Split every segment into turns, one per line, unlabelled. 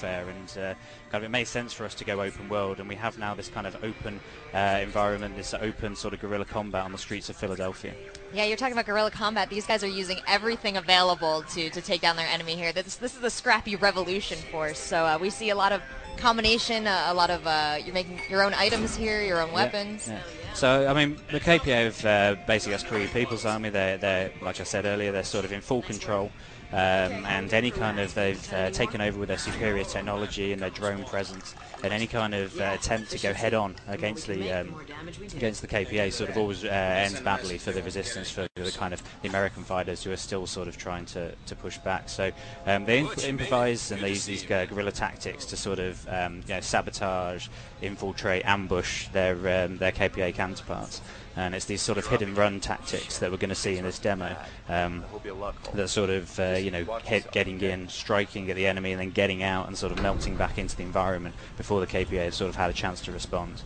warfare, and kind of it made sense for us to go open world, and we have now this kind of open environment, this open sort of guerrilla combat on the streets of Philadelphia.
Yeah, you're talking about guerrilla combat. These guys are using everything available to take down their enemy here. This is the scrappy revolution force, so we see a lot of combination, a lot of you're making your own items here, your own weapons.
Yeah. So, I mean, the KPA have basically that's Korean People's Army. They're, like I said earlier, they're sort of in full control. And any kind of, they've taken over with their superior technology and their drone presence, and any kind of attempt to go head on against the KPA sort of always ends badly for the resistance, for the kind of the American fighters who are still sort of trying to push back. So they improvise, and they use these guerrilla tactics to sort of sabotage, infiltrate, ambush their KPA counterparts. And it's these sort of hit and run tactics that we're going to see in this demo, that sort of getting in, striking at the enemy, and then getting out and sort of melting back into the environment before the KPA have sort of had a chance to respond.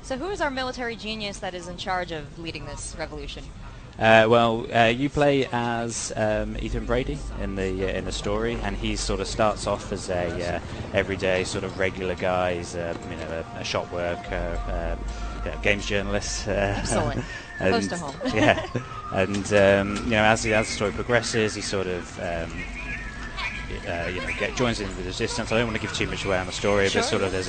So who is our military genius that is in charge of leading this revolution?
You play as Ethan Brady in the story, and he sort of starts off as a everyday sort of regular guy. He's a shop worker, games journalist.
Excellent. Close to home.
Yeah, and as the story progresses, he sort of joins in with the resistance. I don't want to give too much away on the story,
Sure.
but sort of there's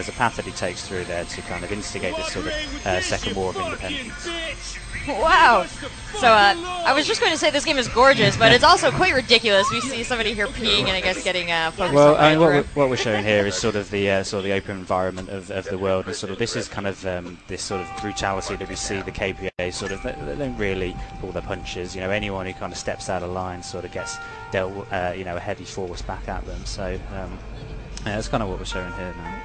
a path that he takes through there to kind of instigate this sort of second war of independence.
Wow. So I was just going to say this game is gorgeous, but it's also quite ridiculous. We see somebody here peeing and I guess getting focused
well,
on
I mean, what we're showing here is sort of the open environment of the world, and sort of this is kind of this sort of brutality that we see the KPA sort of they don't really pull their punches. Anyone who kind of steps out of line sort of gets dealt a heavy force back at them. So that's kind of what we're showing here now.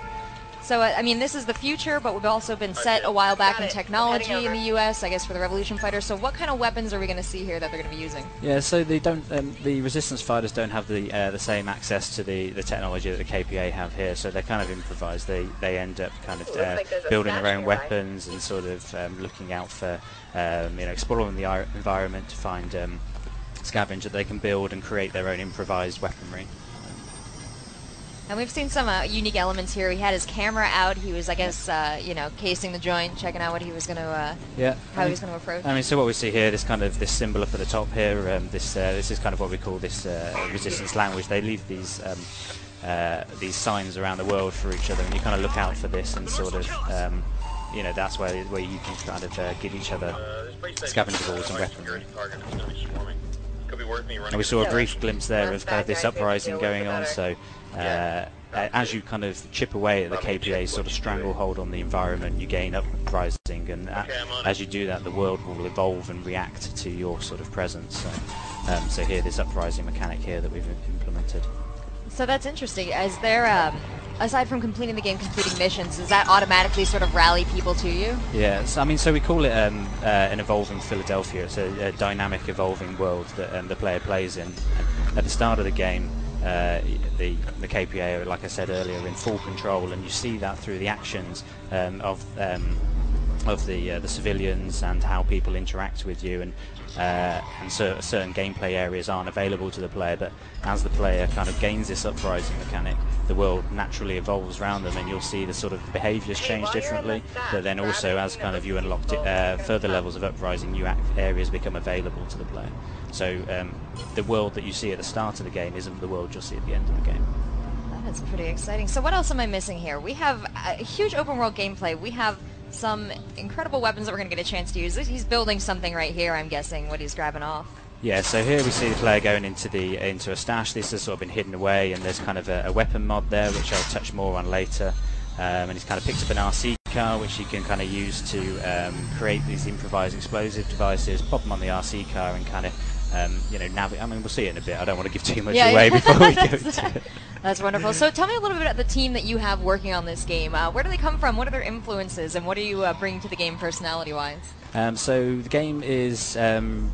So, I mean, this is the future, but we've also been set a while back in technology in the U.S., I guess, for the Revolution Fighters. So what kind of weapons are we going to see here that they're going to be using?
Yeah, so they don't. The Resistance fighters don't have the same access to the technology that the KPA have here, so they're kind of improvised. They end up kind of building their own weapons and sort of looking out for, exploring the environment to find scavenge that they can build and create their own improvised weaponry.
And we've seen some unique elements here. He had his camera out. He was, I guess, casing the joint, checking out what he was going to, how he was going to approach.
I mean, so what we see here, this symbol up at the top here, this is kind of what we call this resistance language. They leave these signs around the world for each other, and you kind of look out for this, and sort of, that's where you can kind of give each other scavenger balls and weaponry. And we saw a brief glimpse there of kind of this uprising going on. So as you kind of chip away at the KPA's sort of stranglehold on the environment, you gain uprising, and as you do that, the world will evolve and react to your sort of presence. So here, this uprising mechanic here that we've implemented.
So that's interesting. Is there, aside from completing the game, completing missions, does that automatically sort of rally people to you?
Yeah, so we call it an evolving Philadelphia. It's a dynamic, evolving world that the player plays in. And at the start of the game, the KPA, like I said earlier, are in full control, and you see that through the actions of the civilians and how people interact with you, and certain gameplay areas aren't available to the player. But as the player kind of gains this uprising mechanic, the world naturally evolves around them, and you'll see the sort of behaviours change differently. But then also, as kind of you unlock further levels of uprising, new areas become available to the player. So the world that you see at the start of the game isn't the world you'll see at the end of the game.
That's pretty exciting. So what else am I missing here? We have a huge open world gameplay. We have some incredible weapons that we're going to get a chance to use. He's building something right here, I'm guessing, what he's grabbing off.
Yeah, so here we see the player going into a stash. This has sort of been hidden away, and there's kind of a weapon mod there, which I'll touch more on later. And he's kind of picked up an RC car, which he can kind of use to create these improvised explosive devices, pop them on the RC car, and kind of I mean, we'll see it in a bit. I don't want to give too much away before we go to it.
That's wonderful. So tell me a little bit about the team that you have working on this game. Where do they come from? What are their influences? And what are you bringing to the game personality-wise?
So the game is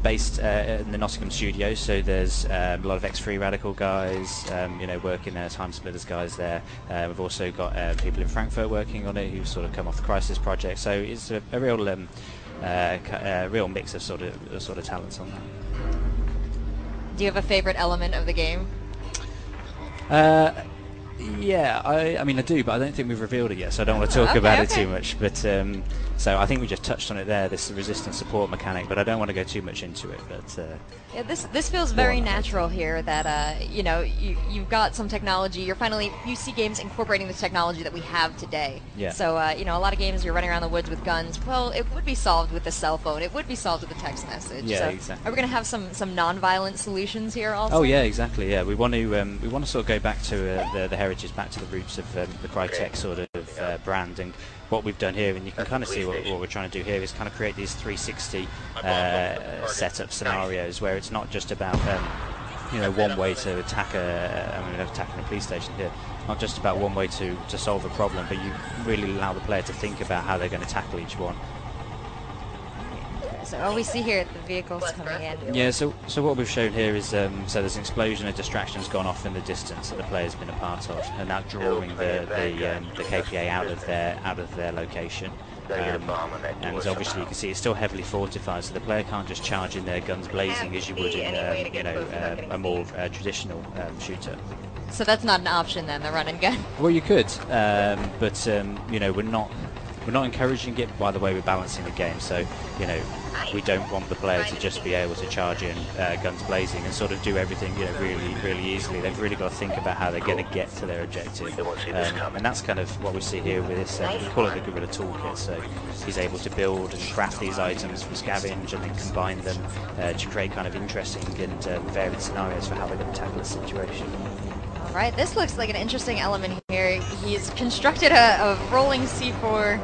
based in the Nottingham studios, so there's a lot of ex-Free Radical guys, working there, Time Splitters guys there. We've also got people in Frankfurt working on it who sort of come off the Crisis project. So it's a real real mix of sort of talents on that.
Do you have a favorite element of the game?
Yeah, I mean I do, but I don't think we've revealed it yet, so I don't want to talk about it too much. But so I think we just touched on it there, this resistance support mechanic, but I don't want to go too much into it. But
yeah, this feels very natural here. That you know, you've got some technology. You see games incorporating the technology that we have today.
Yeah.
So you know, a lot of games you're running around the woods with guns. Well, it would be solved with a cell phone. It would be solved with a text message.
Yeah,
so
exactly.
Are we going to have some non-violent solutions here also?
Oh yeah, exactly. Yeah, we want to sort of go back to the heritage, back to the roots of the Crytek sort of brand, and what we've done here, and you can kind of see what we're trying to do here is kind of create these 360 setup scenarios where it's not just about you know, one way to attack attacking a police station here, not just about one way to solve a problem, but you really allow the player to think about how they're going to tackle each one.
So all we see here, the vehicles coming in.
Yeah, so what we've shown here is so there's an explosion, a distraction's gone off in the distance that the player's been a part of, and now drawing the KPA out of their location. And obviously you can see it's still heavily fortified, so the player can't just charge in there guns blazing as you would in you know, a more traditional shooter.
So that's not an option then, the run and gun.
Well, you could, but you know, we're not encouraging it by the way we're balancing the game. So you know, we don't want the player to just be able to charge in guns blazing and sort of do everything, you know, really easily. They've really got to think about how they're going to get to their objective, and that's kind of what we see here with this. We call it the Guerrilla Toolkit. So he's able to build and craft these items from scavenge and then combine them to create kind of interesting and varied scenarios for how they're going to tackle the situation.
Right, this looks like an interesting element here. He's constructed a rolling C4.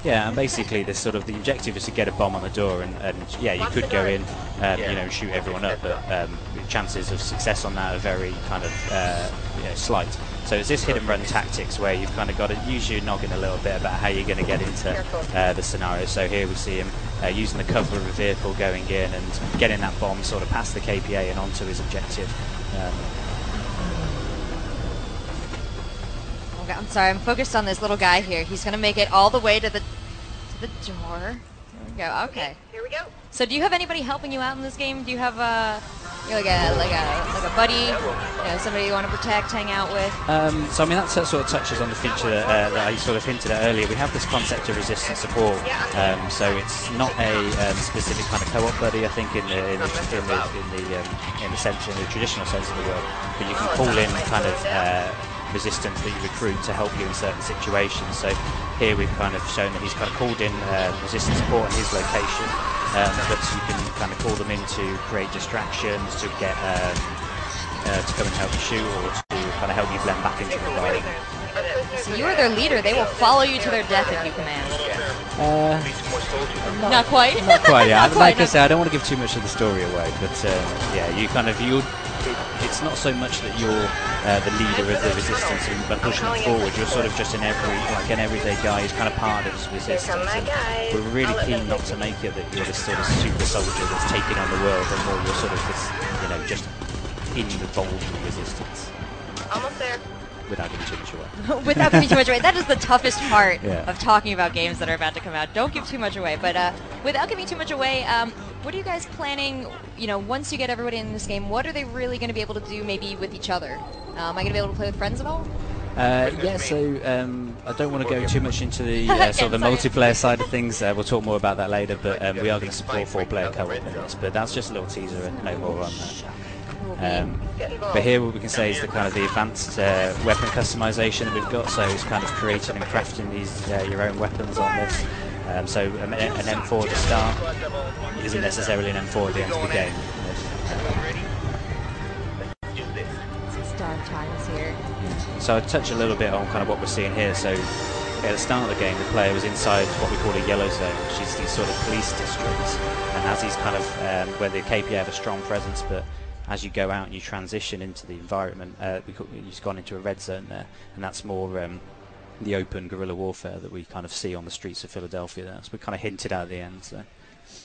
Yeah, and basically this sort of the objective is to get a bomb on the door, and yeah, you could go in, you know, and shoot everyone up, but chances of success on that are very kind of you know, slight. So it's this hit and run tactics where you've kind of got to use your noggin a little bit about how you're going to get into the scenario. So here we see him using the cover of a vehicle, going in and getting that bomb sort of past the KPA and onto his objective.
I'm sorry, I'm focused on this little guy here. He's going to make it all the way to the door. There we go. Okay.
Here we go.
So do you have anybody helping you out in this game? Do you have like a buddy, you know, somebody you want to protect, hang out with?
So I mean that sort of touches on the feature that I sort of hinted at earlier. We have this concept of resistance support. So it's not a specific kind of co-op buddy, I think, in the sense, in the traditional sense of the word. But you can call in kind of resistance that you recruit to help you in certain situations. So here we've kind of shown that he's kind of called in resistance support in his location, but you can kind of call them in to create distractions, to get to come and help you shoot, or to kind of help you blend back into the environment.
So you are their leader. They will follow you to their death if you command. Not quite.
Not quite. Yeah.
Not quite,
like I said, I don't want to give too much of the story away, but yeah, it's not so much that you're the leader of the resistance and pushing them forward. You're sort of just an everyday guy who's kind of part of this resistance. And we're really keen not to make it that you're this sort of super soldier that's taking on the world, and more you're sort of this, you know, just involved in the resistance.
Almost there.
Without giving too much away.
Without giving too much away. That is the toughest part
Yeah.
of talking about games that are about to come out. Don't give too much away. But without giving too much away, what are you guys planning, you know, once you get everybody in this game, what are they really going to be able to do maybe with each other? Am I going to be able to play with friends at all?
Yeah, so I don't want to go too much into the sort of the multiplayer side of things. We'll talk more about that later, but we are going to support 4-player co-op in this. But that's just a little teaser and no more on that. But here what we can say is the kind of the advanced weapon customization that we've got. So it's kind of creating and crafting these your own weapons on this. So an M4 to start isn't necessarily an M4 at the end of the game.
Dark times here.
So I'll touch a little bit on kind of what we're seeing here. So at the start of the game, the player was inside what we call a yellow zone, which is these sort of police districts, and has these kind of where the KPA have a strong presence, but as you go out and you transition into the environment, you've gone into a red zone there, and that's more the open guerrilla warfare that we kind of see on the streets of Philadelphia there. So we kind of hinted at the end. So.